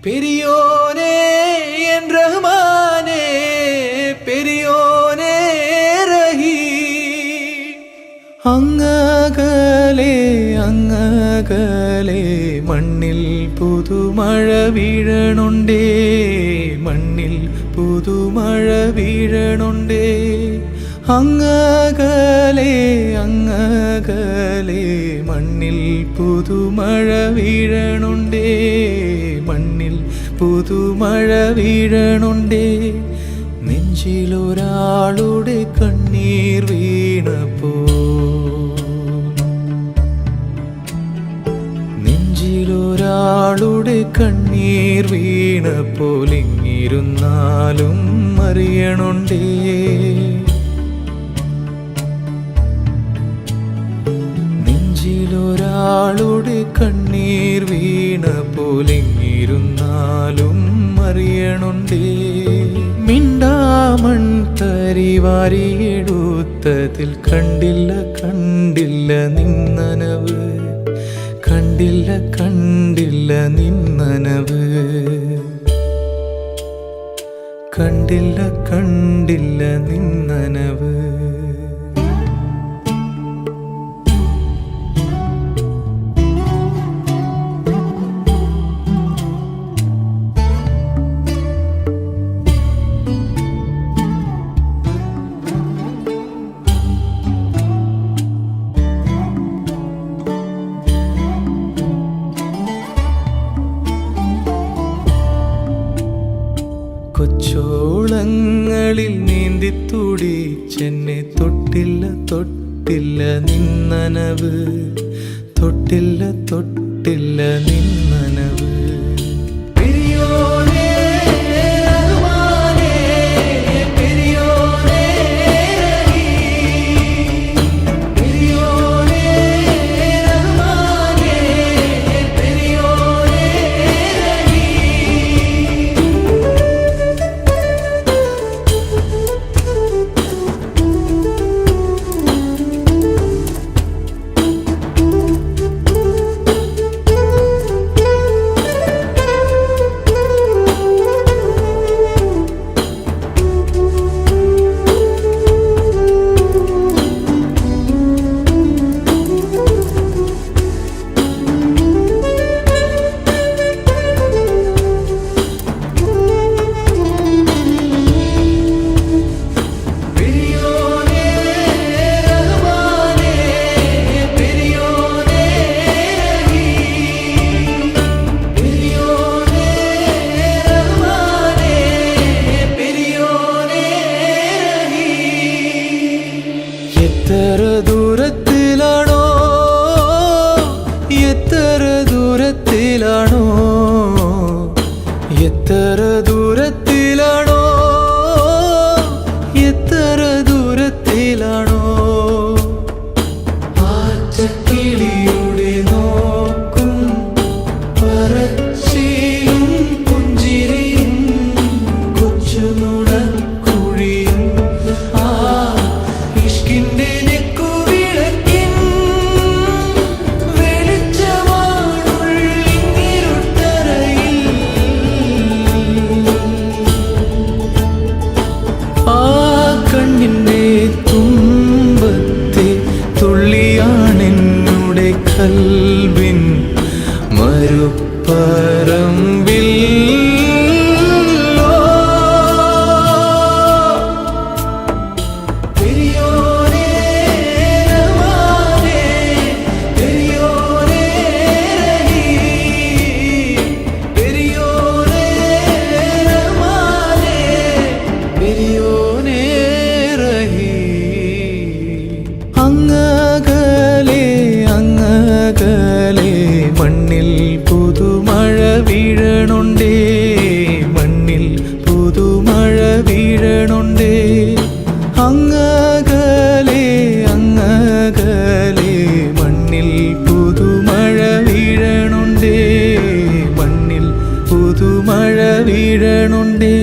பெரியோனே என் ரஹ்மானே, பெரியோனே ரஹீம். അങ്ങകലെ അങ്ങകലെ മണ്ണിൽ പുതുമഴ വീഴണുണ്ടേ, മണ്ണിൽ പുതുമഴ വീഴണുണ്ടേ. അങ്ങകലെ അങ്ങകലെ മണ്ണിൽ പുതുമഴ വീഴണുണ്ടേ, മണ്ണിൽ പുതുമഴ വീഴണുണ്ടേ. നെഞ്ചിലൊരാളുടെ കണ്ണീർ വീണപ്പോ, നെഞ്ചിലൊരാളുടെ കണ്ണീർ വീണപ്പോൾ ഇങ്ങിരുന്നാലും അറിയണുണ്ടേ. നെഞ്ചിലൊരാളുടെ കണ്ണീർ വീണപ്പോൾ ഇങ്ങിരുന്നാലും അറിയണുണ്ടേ. മിണ്ടാമൺ തരിവാരിയെടുത്തതിൽ കണ്ടില്ല കണ്ടില്ല നിന്നനവ്, കണ്ടില്ല കണ്ടില്ല നിന്നനവ്, കണ്ടില്ല കണ്ടില്ല നിന്നനവ്. കൊച്ചോളങ്ങളിൽ നീന്തി തുടിച്ചെന്നെ തൊട്ടില്ല തൊട്ടില്ല നിന്നനവ്, തൊട്ടില്ല തൊട്ടില്ല നിന്നനവ്. പെരിയോനേ റഹ്മാനേ, പെരിയോനേ റഹീം. പെരിയോനേ റഹ്മാനേ, പെരിയോനേ റഹീം. എത്ര ദൂരത്തിലാണോ, എത്ര ദൂരത്തിലാണോ, എത്ര ദൂരത്തിലാണോ, എത്ര ദൂരത്തിലാണോ ആറ്റക്കിളിയുടെ നോക്കും പറച്ചിലും പുഞ്ചിരിയും കൊച്ചുനുണക്കുഴിയും ആ ഇഷ്കിന്റെ നെക്കുവിളക്കിൻ വെളിച്ചമാണുള്ളിരുട്ടറയിൽ. ആ കണ്ണിന്റെ തുമ്പത്തെ തുള്ളിയാണെന്നുടെ കൽബിൻ മരുപ്പറമ്പിൽ. അങ്ങകലെ അങ്ങകലെ മണ്ണിൽ പുതുമഴ വീഴണുണ്ടേ, മണ്ണിൽ പുതുമഴ വീഴണുണ്ടേ. അങ്ങകലെ അങ്ങകലെ മണ്ണിൽ പുതുമഴ വീഴണുണ്ടേ, മണ്ണിൽ പുതുമഴ വീഴണുണ്ടേ.